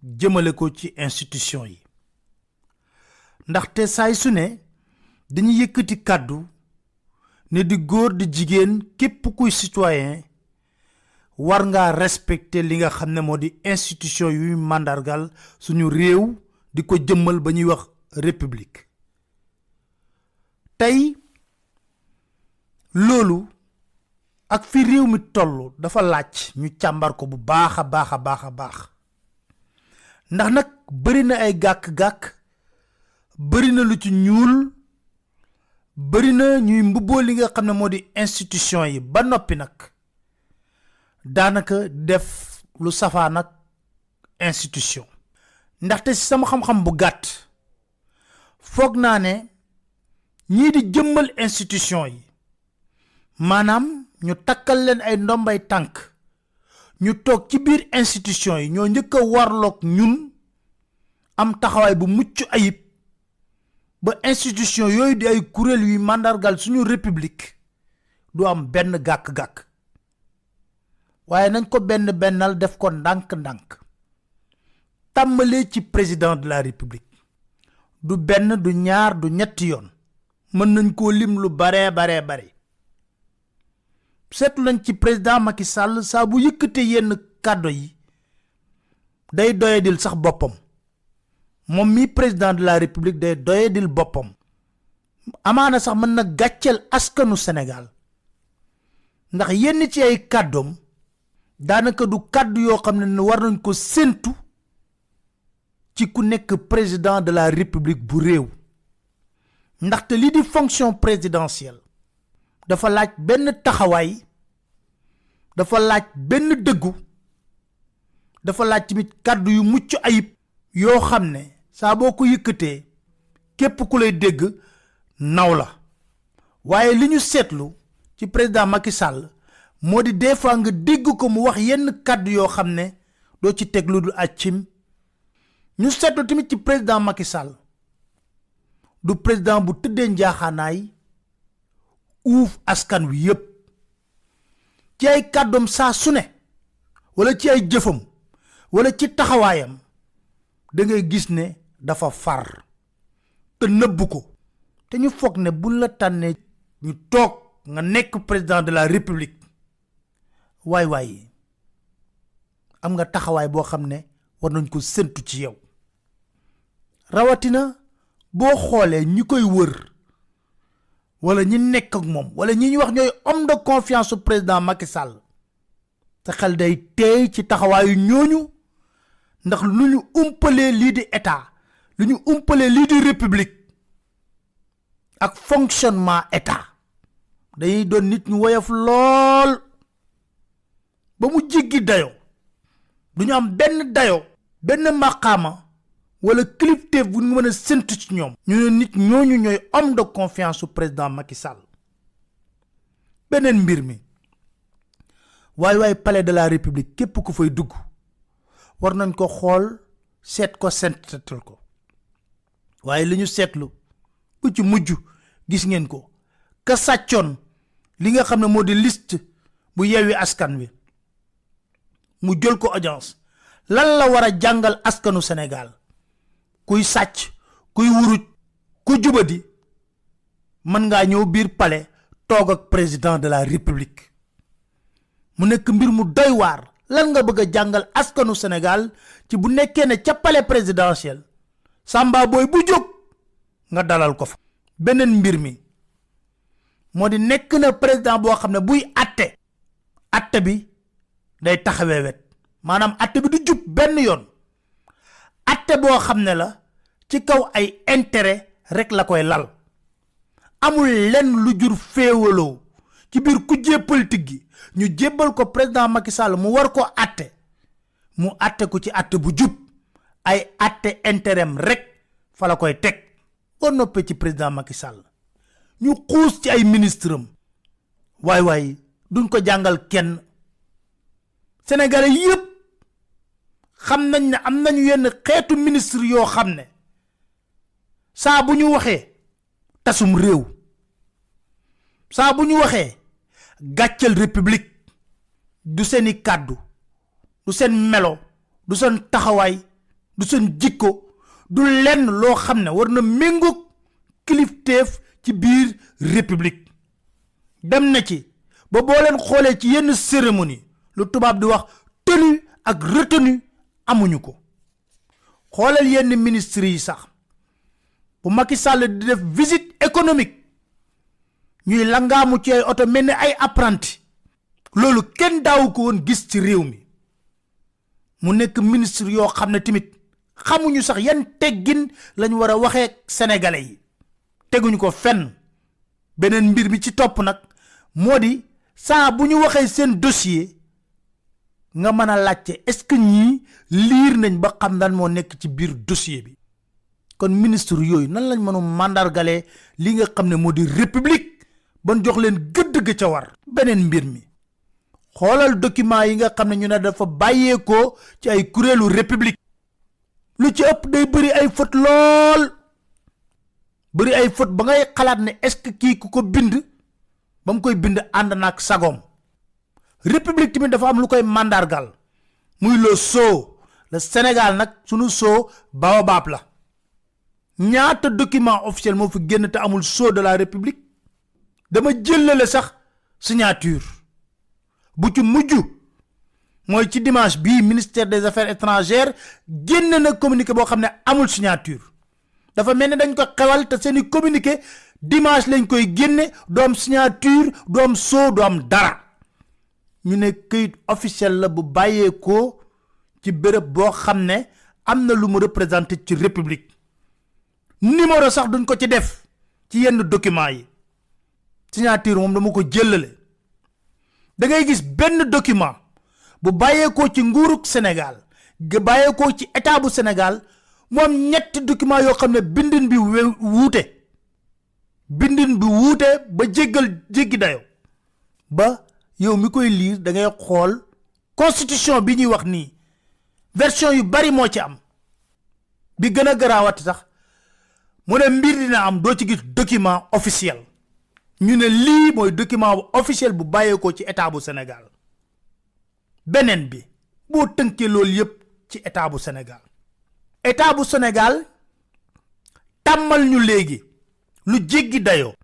jëmale ko ci institution yi ndaxte saay su ne dañuy yëkkati kàddu ne di góor di jigéen képp kuy citoyen war ngaa respecter li nga xam ne moo di institution yuy màndargal suñu réew di ko jëmmal ba ñuy wax république tey loolu ak fi réew mi toll dafa laaj ñu càmbar ko bu baax a baax ndax nag bari na ay gàkk-gàkk bari na lu ci ñuul bari na ñuy mbubboo li nga xam ne moo di institution yi ba noppi nag daanaka def lu safaan ak institution ndaxte ci sama xam-xam bu gàtt foog naa ne ñii di jëmmal institution yi maanaam ñu takkal leen ay ndombay tànk ñu toog ci biir institution yi ñoo njëkk a warloog ñun am taxawaay bu mucc ayib ba institution yooyu di ay kuréel yuy màndargal suñu république du am benn gàkk-gàkk waaye nañ ko bennal def ko ndànk-ndànk tàmbalee ci président de la république du benn du ñaar du ñetti yoon mën nañ koo lim lu bare seetlu nañ ci président Macky Sall saa bu yëkkatee yenn kàddu yi day doyadil sax boppam moom mi président de la république day doyadil boppam amaana sax mën na gàcceel askanu Sénégal ndax yenn ci ay kàddoom daanaka du kàddu yoo xam ne war nañ ko séntu ci ku nekk président de la république bu réew ndaxte lii di fonction présidentielle dafa laaj benn taxawaay dafa laaj benn dëggu dafa laaj tamit kàddu yu mucc ayib yoo xam ne saa boo ko yëkkatee képp ku lay dégg naw la waaye li ñu seetlu ci président Macky Sall moo di des fois nga dégg ko mu wax yenn kàddu yoo xam ne doo ci teg lu dul accim ñu seetlu tamit ci président Macky Sall du président bu tëddee njaaxaanaay uuf askan wi yépp ci ay kàddoom saa su ne wala ci ay jëfam wala ci taxawaayam da ngay gis ne dafa far te nëbbu ko te ñu foog ne buñ la tànnee ñu toog nga nekk président de la république waay am nga taxawaay boo xam ne war nañ ko séntu ci yow rawatina boo xoolee ñi koy wër wala ñi nekk ak moom wala ñi ñu wax ñooy homme de confiance su président Macky Sall te xel day teey ci taxawaayu ñooñu ndax lu ñu umpalee lii di état lu ñu umpalee lii di république ak fonctionnement état dañuy doon nit ñu woyof lool ba mu jéggi dayo du ñu am benn dayo benn maqaama wala kilifteef bu ñu mën a séntu ci ñoom ñu ne nit ñooñu ñooy homme de confiance su président Macky Sall beneen mbir mi waaye palais de la république képp ku fay dugg war nañ ko xool seet ko sentetal ko waaye li ñu seetlu bu ci mujj gis ngeen ko ka sàccoon li nga xam ne moo di liste bu Yewwi Askan Wi mu jël ko audience lan la war a jàngal askanu Sénégal kuy sàcc kuy wuruj ku jubadi mën ngaa ñëw biir palais toog ak président de la république mu nekk mbir mu doy waar lan nga bëgg a jàngal askanu Sénégal ci bu nekkee ne ca palais présidentiel Samba Boy bu jóg nga dalal ko fa beneen mbir mi moo di nekk na président boo xam ne buy atte bi day taxawee wet maanaam atte bi du jub benn yoon atte boo xam ne la ci kaw ay intérêt rek la koy lal amul lenn lu jur féewaloo ci biir kujjee politique gi ñu jébbal ko président Macky Sall mu war ko atte mu atte ko ci atte bu jub ay atte intérêt rek fa la koy teg boo noppee ci président Macky Sall ñu xuus ci ay ministre am waay duñ ko jàngal kenn sénégalais yépp xam nañ ne am nañu yenn xeetu ministre yoo xam ne saa bu ñu waxee tasum réew saa bu ñu waxee gàcceel république du seeni kàddu du seen melo du seen taxawaay du seen jikko du lenn loo xam ne war na méngoog kilifteef ci biir république dem na ci ba boo leen xoolee ci yenn cérémonie lu tubaab di wax tenue ak retenue amuñu ko xoolal yenn ministre yi sax bu Macky Sall di def visite économique ñuy langaamu ci ay oto mel ni ay apprenti loolu kenn daawu ko woon gis ci réew mi mu nekk ministre yoo xam ne tamit xamuñu sax yan teggin lañ war a waxee sénégalais yi teguñu ko fenn beneen mbir mi ci topp nag moo di saa bu ñu waxee seen dossier nga mën a laajte est-ce que ñii liir nañ ba xam lan moo nekk ci biir dossier bi kon ministre yooyu nan lañ mënu mandargalee li nga xam ne moo di république ban jox leen gëdd ga ca war beneen mbir mi xoolal document yi nga xam ne ñu ne dafa bàyyeekoo ci ay kuréelu république lu ci ëpp day bëri ay faute lool bëri ay faute ba ngay xalaat ne est-ce que kii ku ko bind ba mu koy bind ànd naag sagoom république tamit dafa am lu koy mandargal muy le sceau le Sénégal nag sunu sceau baobab la ñaata document officiel moo fi génn te amul sceau de la république dama jëlale sax signature bu ci mujj mooy ci dimanche bii ministère des affaires étrangères génn na communiqué boo xam ne amul signature dafa mel ni dañ ko xewal te seeni communiqué dimanche lañ koy génne doom signature doom sceau doom dara ñu ne këyit officiel la bu bàyyeekoo ci béréb boo xam ne am na lu mu représenté ci république numéro sax duñ ko ci def ci yenn document yi signature moom dama ko jëlale da ngay gis benn document bu bàyyeekoo ci nguurug Sénégal ga bàyyeekoo ci état bu Sénégal moom ñetti document yoo xam ne bindin bi wuute ba jéggi dayo ba yow mi koy lire da ngay xool constitution bi ñuy wax nii version yu bari moo ci am bi gën a garaawati sax mu ne mbir dina am doo ci gis document officiel ñu ne lii mooy document bu officiel bu bàyyeekoo ci état bu Sénégal beneen bi boo tënkee loolu yépp ci état bu Sénégal tàmmal ñu léegi lu jéggi dayoo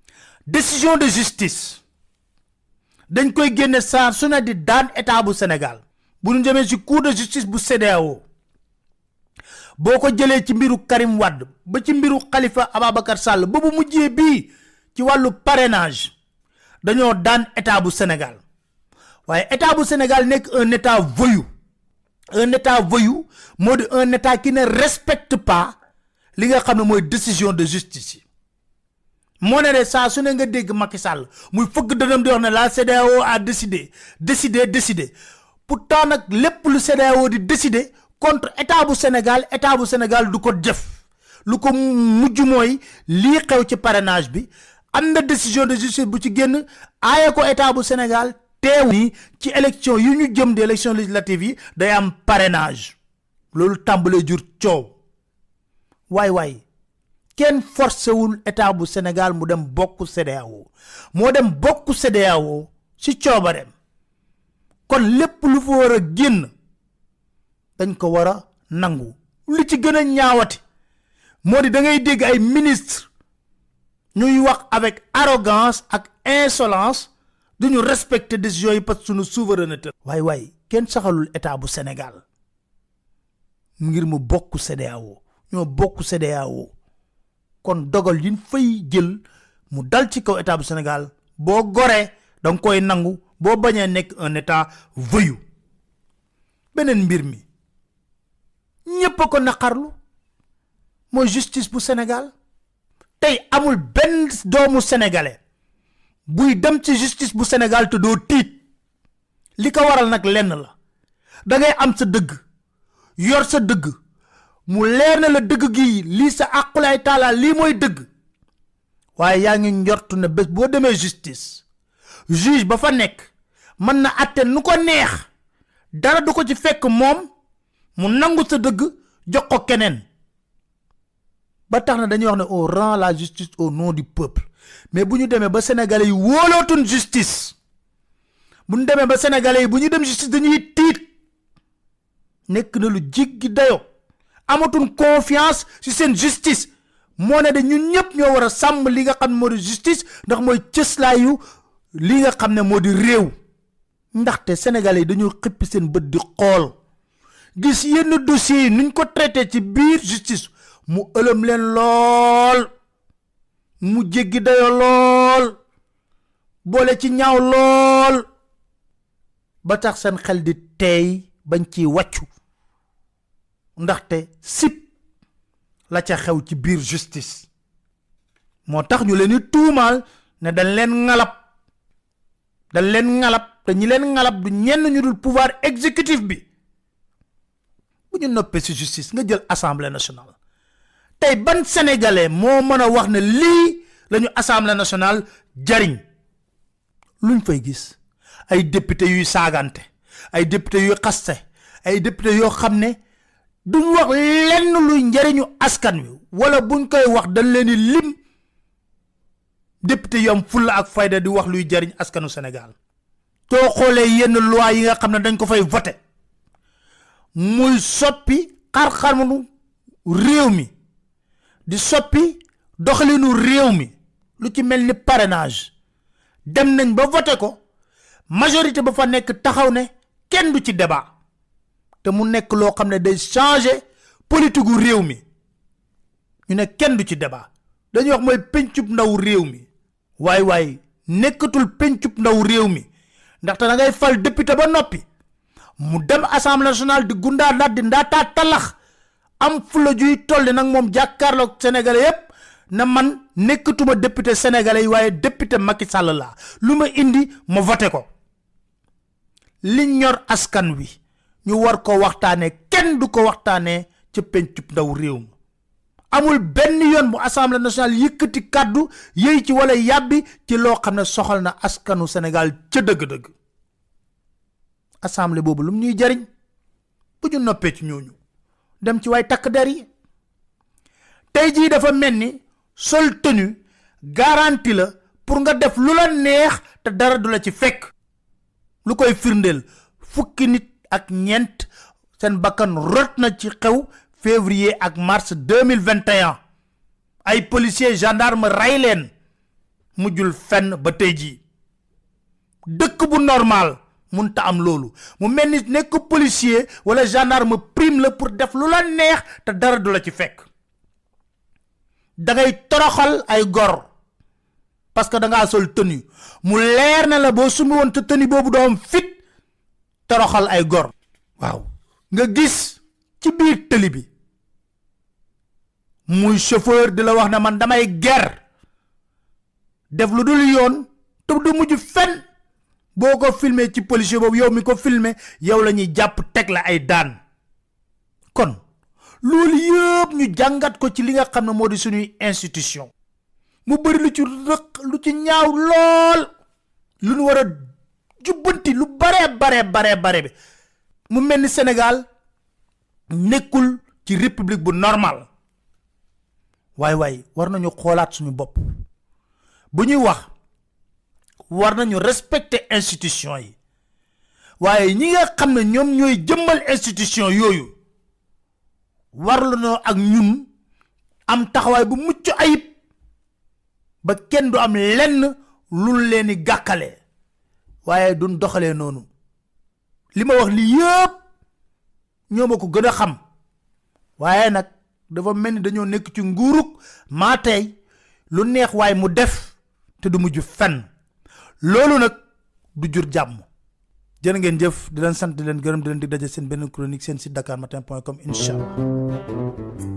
décision de justice dañ koy génne saa su ne di daan état bu Sénégal bu ñu jëmee ci cour de justice bu CEDEAO boo ko jëlee ci mbiru Karim Wade ba ci mbiru Khalifa Ababacar Sall ba bu mujjee bii ci wàllu parrainage dañoo daan état bu Sénégal waaye état bu Sénégal nekk un état voyou moo di un état qui ne respecte pas li nga xam ne mooy décision de justice yi moo ne de saa su ne nga dégg Macky Sall muy fëgg dënam di wax ne la CEDEAO a décidé pourtant nag lépp lu CEDEAO di décider contre état bu Sénégal du ko jëf lu ko mujj mooy lii xew ci parrainage bi am na décision de justice bu ci génn aaye ko état bu Sénégal teew ni ci élection yu ñu jëm di élection législative yi day am parrainage loolu tàmbalee jur coow waay kenn forcé wul état bu Sénégal mu dem bokk CEDEAO moo dem bokk CEDEAO ci coobareem kon lépp lu fa war a génn dañ ko war a nangu li ci gën a ñaawati moo di da ngay dégg ay ministre ñuy wax avec arrogance ak insolence duñu respecter décisions yi parce que suñu souveraineté waay kenn saxalul état bu Sénégal ngir mu bokk CEDEAO ñoo bokk CEDEAO kon dogal yi fay jël mu dal ci kaw état bu Sénégal boo goree danga koy nangu boo bañee nekk un état voyou beneen mbir mi ñépp a ko naqarlu mooy justice bu Sénégal tey amul benn doomu sénégalais buy dem ci justice bu Sénégal te doo tiit li ko waral nag lenn la da ngay am sa dëgg yor sa dëgg mu leer na la dëgg gi lii sa àqulaay taala lii mooy dëgg waaye yaa ngi njortu ne bés boo demee justice juge ba fa nekk mën na àtte nu ko neex dara du ko ci fekk moom mu nangu sa dëgg jox ko keneen ba tax na dañuy wax ne on rend la justice au nom du peuple mais bu ñu demee ba sénégalais yi wóolootuñ justice bu ñu demee ba sénégalais yi bu ñu dem justice dañuy tiit nekk na lu jéggi dayo amatuñ confiance ci seen justice moo ne de ñun ñëpp ñoo war a sàmm li nga xam ne moo di justice ndax mooy cëslaayu li nga xam ne moo di réew ndaxte sénégalais yi dañoo xippi seen bët di xool gis yenn dossiers yi nuñ ko traité ci biir justice mu ëlëm leen lool mu jéggi dayo lool boole ci ñaaw lool ba tax seen xel di teey bañ ci wàccu ndaxte sip la ca xew ci biir justice moo tax ñu leen di tuumaal ne dañ leen ngalab te ñi leen ngalab du ñenn ñu dul pouvoir exécutif bi bu ñu noppee ci justice nga jël assemblée nationale tey ban sénégalais moo mën a wax ne lii lañu assemblée nationale jariñ luñ fay gis ay député yuy saagante ay député yuy xaste ay député yoo xam ne duñ wax lenn luy njariñu askan wi wala buñ koy wax dañ leen di lim député yu am fulla ak fayda di wax luy jariñ askanu Sénégal soo xoolee yenn loi yi nga xam ne dañ ko fay voté muy soppi xar-xarmu réew mi di soppi doxalinu réew mi lu ci mel ni parrainage dem nañ ba voté ko majorité ba fa nekk taxaw ne kenn du ci débat te mu nekk loo xam ne day changer politique gu réew mi ñu ne kenn du ci débat dañuy wax mooy pencub ndaw réew mi waay nekkatul pencub ndaw réew mi ndaxte da ngay fal député ba noppi mu dem assemblée nationale di gundaa naat di ndaataa talax am fula juy tolli nag moom jàkkaarloog sénégalais yépp na man nekkatuma député sénégalais yi waaye député Macky Sall laa lu ma indi ma voté ko li ñor askan wi ñu war ko waxtaanee kenn du ko waxtaanee ca pencub ndaw réew mi amul benn yoon bu assemblée nationale yëkkati kàddu yëy ci wala yàbbi ci loo xam ne soxal na askanu Sénégal ca dëgg-dëgg assemblée boobu lu mu ñuy jariñ bu ñu noppee ci ñooñu dem ci waay takk der yi tey jii dafa mel ni sol tenue garantie la pour nga def lu la neex te dara du la ci fekk lu koy firndeel fukki nit ak ñeent seen bakkan rot na ci xew février ak mars 2021 ay policiers gendarme ray leen mujjul fenn ba tey jii dëkk bu normal munta am loolu mu mel ni nekk policier wala gendarme prime la pour def lu la neex te dara du la ci fekk da ngay toroxal ay gor parce que da ngaa sol tenue mu leer na la boo sumi woon te tenue boobu doo am fit toroxal ay gor waaw nga gis ci biir tëli bi muy chauffeur di la wax ne man damay ger def lu dul yoon te du mujj fen boo ko filmé ci policier boobu yow mi ko filmé yow la ñuy jàpp teg la ay daan kon loolu yëpp ñu jàngat ko ci li nga xam ne moo di suñuy institution mu bëri lu ci rëq lu ci ñaaw lool lu ñu war a jubbanti lu bare bi mu mel ni Sénégal nekkul ci république bu normal waay war nañu xoolaat suñu bopp bu ñuy wax war nañu respecter institution yi waaye ñi nga xam ne ñoom ñooy jëmmal institution yooyu war nañoo ak ñun am taxawaay bu mucc ayib ba kenn du am lenn lu leen di gàkkale waaye duñ doxalee noonu li ma wax li yëpp ñoo ma ko gën a xam waaye nag dafa mel ni dañoo nekk ci nguurug maa tey lu neex waaye mu def te du mujj fenn loolu nag du jur jàmm jërë ngeen jëf di leen sant di leen gërëm di leen di daje seen benn chronique seen site dakarmatin.com incha allah